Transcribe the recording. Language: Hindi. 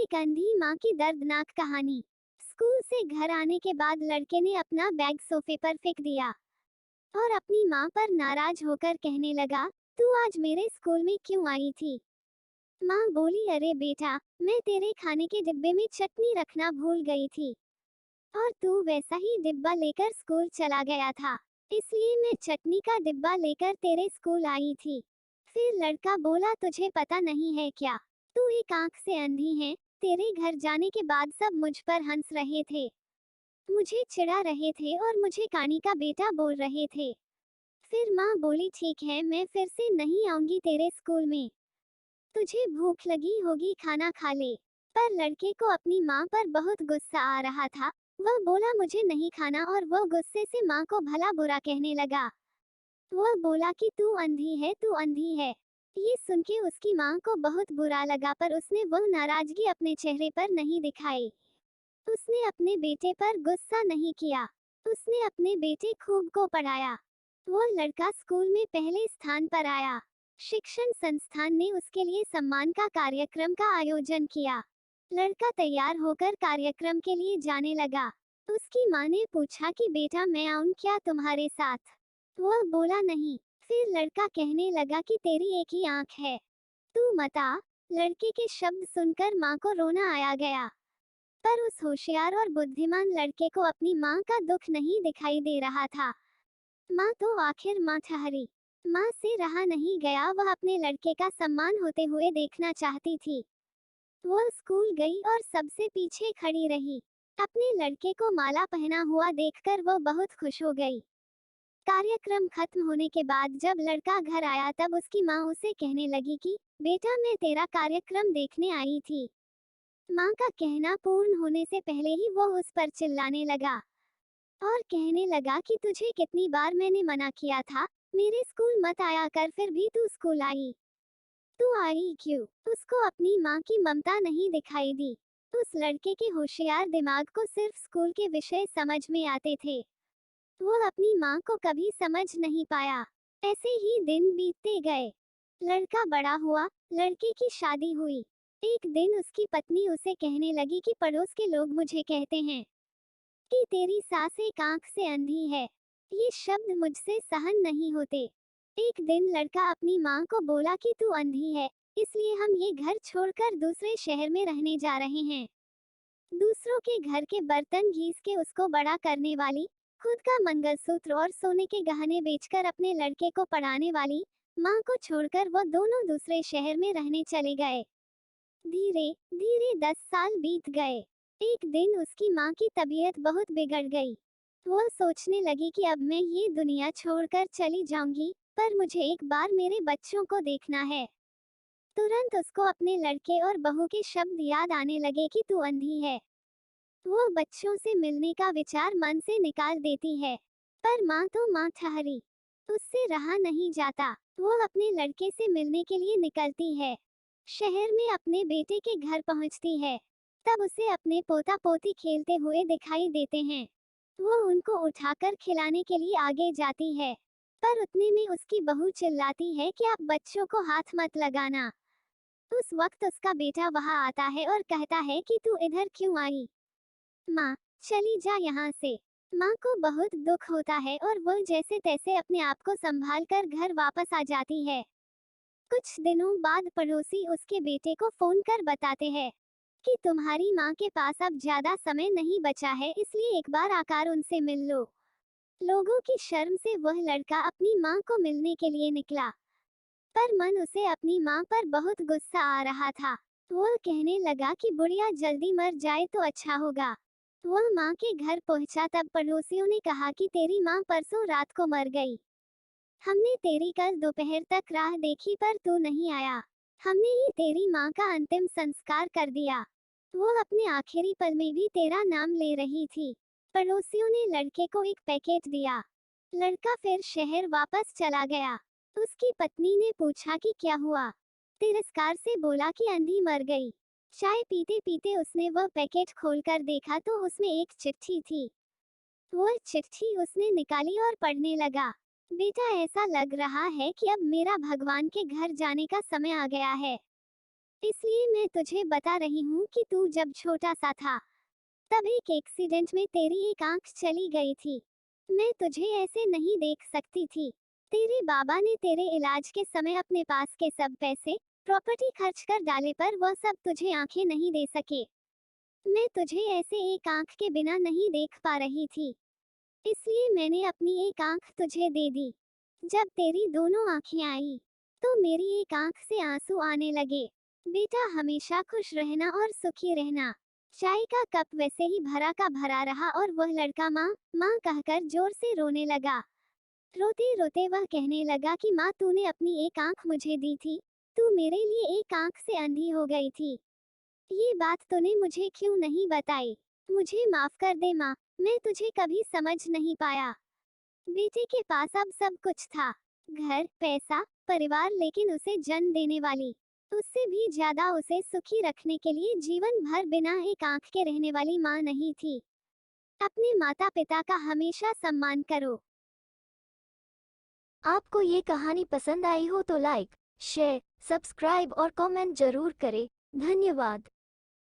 एक अंधी माँ की दर्दनाक कहानी। स्कूल से घर आने के बाद लड़के ने अपना बैग सोफे पर फेंक दिया और अपनी माँ पर नाराज होकर कहने लगा, तू आज मेरे स्कूल में क्यों आई थी? माँ बोली, अरे बेटा, मैं तेरे खाने के डिब्बे में चटनी रखना भूल गई थी और तू वैसा ही डिब्बा लेकर स्कूल चला गया था, इसलिए मैं चटनी का डिब्बा लेकर तेरे स्कूल आई थी। फिर लड़का बोला, तुझे पता नहीं है क्या, तू एक आंख से अंधी है। तेरे घर जाने के बाद सब मुझ पर हंस रहे थे, मुझे चिढ़ा रहे थे और मुझे कानी का बेटा बोल रहे थे। फिर माँ बोली, ठीक है, मैं फिर से नहीं आऊंगी तेरे स्कूल में। तुझे भूख लगी होगी, खाना खा ले। पर लड़के को अपनी माँ पर बहुत गुस्सा आ रहा था। वह बोला, मुझे नहीं खाना, और वो गुस्से से माँ को भला बुरा कहने लगा। वह बोला कि तू अंधी है, तू अंधी है। ये सुन के उसकी माँ को बहुत बुरा लगा, पर उसने वह नाराजगी अपने चेहरे पर नहीं दिखाई। उसने अपने बेटे पर गुस्सा नहीं किया। उसने अपने बेटे खूब को पढ़ाया। वह लड़का स्कूल में पहले स्थान पर आया। शिक्षण संस्थान ने उसके लिए सम्मान का कार्यक्रम का आयोजन किया। लड़का तैयार होकर कार्यक्रम के लिए जाने लगा। उसकी माँ ने पूछा कि बेटा, मैं आऊं क्या तुम्हारे साथ? वह बोला, नहीं। फिर लड़का कहने लगा कि तेरी एक ही आंख है, तू मत आ। लड़के के शब्द सुनकर माँ को रोना आया गया। पर उस होशियार और बुद्धिमान लड़के को अपनी माँ का दुख नहीं दिखाई दे रहा था। माँ तो आखिर माँ ठहरी। माँ से रहा नहीं गया, वह अपने लड़के का सम्मान होते हुए देखना चाहती थी। वह स्कूल गई और सबसे पीछे खड़ी रही। अपने लड़के को माला पहना हुआ देखकर वह बहुत खुश हो गई। कार्यक्रम खत्म होने के बाद जब लड़का घर आया तब उसकी माँ उसे कहने लगी कि बेटा, मैं तेरा कार्यक्रम देखने आई थी। माँ का कहना पूर्ण होने से पहले ही वो उस पर चिल्लाने लगा और कहने लगा कि तुझे कितनी बार मैंने मना किया था, मेरे स्कूल मत आया कर, फिर भी तू स्कूल आई। तू आई क्यों? उसको अपनी माँ की ममता नहीं दिखाई दी। उस लड़के के होशियार दिमाग को सिर्फ स्कूल के विषय समझ में आते थे। वो अपनी माँ को कभी समझ नहीं पाया। ऐसे ही दिन बीतते गए। लड़का बड़ा हुआ, लड़के की शादी हुई। एक दिन उसकी पत्नी उसे कहने लगी कि पड़ोस के लोग मुझे कहते हैं कि तेरी सास एक आंख से अंधी है। ये शब्द मुझसे सहन नहीं होते। एक दिन लड़का अपनी माँ को बोला कि तू अंधी है, इसलिए हम ये घर छोड़कर दूसरे शहर में रहने जा रहे हैं। दूसरों के घर के बर्तन घीस के उसको बड़ा करने वाली, खुद का मंगलसूत्र और सोने के गहने बेचकर अपने लड़के को पढ़ाने वाली माँ को छोड़कर वो दोनों दूसरे शहर में रहने चले गए। धीरे धीरे 10 साल बीत गए। एक दिन उसकी माँ की तबीयत बहुत बिगड़ गई। वो सोचने लगी कि अब मैं ये दुनिया छोड़कर चली जाऊंगी, पर मुझे एक बार मेरे बच्चों को देखना है। तुरंत उसको अपने लड़के और बहू के शब्द याद आने लगे कि तू अंधी है। वो बच्चों से मिलने का विचार मन से निकाल देती है, पर माँ तो माँ ठहरी। उससे रहा नहीं जाता। वो अपने लड़के से मिलने के लिए निकलती है। शहर में अपने बेटे के घर पहुंचती है। तब उसे अपने पोता पोती खेलते हुए दिखाई देते हैं। वो उनको उठाकर खिलाने के लिए आगे जाती है, पर उतने में उसकी बहू चिल्लाती है कि आप बच्चों को हाथ मत लगाना। उस वक्त उसका बेटा वहां आता है और कहता है कि तू इधर क्यों आई? माँ, चली जा यहाँ से। माँ को बहुत दुख होता है और वो जैसे तैसे अपने आप को संभाल कर घर वापस आ जाती है। कुछ दिनों बाद पड़ोसी उसके बेटे को फोन कर बताते हैं कि तुम्हारी माँ के पास अब ज्यादा समय नहीं बचा है, इसलिए एक बार आकर उनसे मिल लो। लोगों की शर्म से वह लड़का अपनी माँ को मिलने के लिए निकला, पर मन उसे अपनी माँ पर बहुत गुस्सा आ रहा था। वह कहने लगा कि बुढ़िया जल्दी मर जाए तो अच्छा होगा। वह माँ के घर पहुंचा तब पड़ोसियों ने कहा कि तेरी माँ परसों रात को मर गई। हमने तेरी कल दोपहर तक राह देखी पर तू नहीं आया। हमने ही तेरी माँ का अंतिम संस्कार कर दिया। वो अपने आखिरी पल में भी तेरा नाम ले रही थी। पड़ोसियों ने लड़के को एक पैकेट दिया। लड़का फिर शहर वापस चला गया। उसकी पत्नी ने पूछा कि क्या हुआ? तिरस्कार से बोला कि अंधी मर गई। चाय पीते पीते उसने वह पैकेट खोलकर देखा तो उसमें एक चिट्ठी थी। वह चिट्ठी उसने निकाली और पढ़ने लगा। बेटा, ऐसा लग रहा है कि अब मेरा भगवान के घर जाने का समय आ गया है। इसलिए मैं तुझे बता रही हूँ कि तू जब छोटा सा था, तब एक एक्सीडेंट में तेरी एक आंख चली गई थी। मैं तुझे ऐसे नहीं देख सकती थी। तेरे बाबा ने तेरे इलाज के समय अपने पास के सब पैसे, प्रॉपर्टी खर्च कर डाले पर वह सब तुझे आंखें नहीं दे सके। मैं तुझे ऐसे एक आंख के बिना नहीं देख पा रही थी। इसलिए मैंने अपनी एक आंख तुझे दे दी। जब तेरी दोनों आंखें आई, तो मेरी एक आंख से आंसू आने लगे। बेटा हमेशा खुश रहना और सुखी रहना। चाय का कप वैसे ही भरा का भरा रहा और वह लड़का माँ माँ कहकर जोर से रोने लगा। रोते रोते वह कहने लगा कि माँ तूने अपनी एक आंख मुझे दी थी, तू मेरे लिए एक आंख से अंधी हो गई थी। ये बात तूने मुझे क्यों नहीं बताई? मुझे माफ कर दे माँ, मैं तुझे कभी समझ नहीं पाया। बेटे के पास अब सब कुछ था, घर, पैसा, परिवार, लेकिन उसे जन्म देने वाली, उससे भी ज्यादा उसे सुखी रखने के लिए जीवन भर बिना एक आंख के रहने वाली माँ नहीं थी। अपने माता पिता का हमेशा सम्मान करो। आपको ये कहानी पसंद आई हो तो लाइक, शेयर, सब्सक्राइब और कमेंट जरूर करें। धन्यवाद।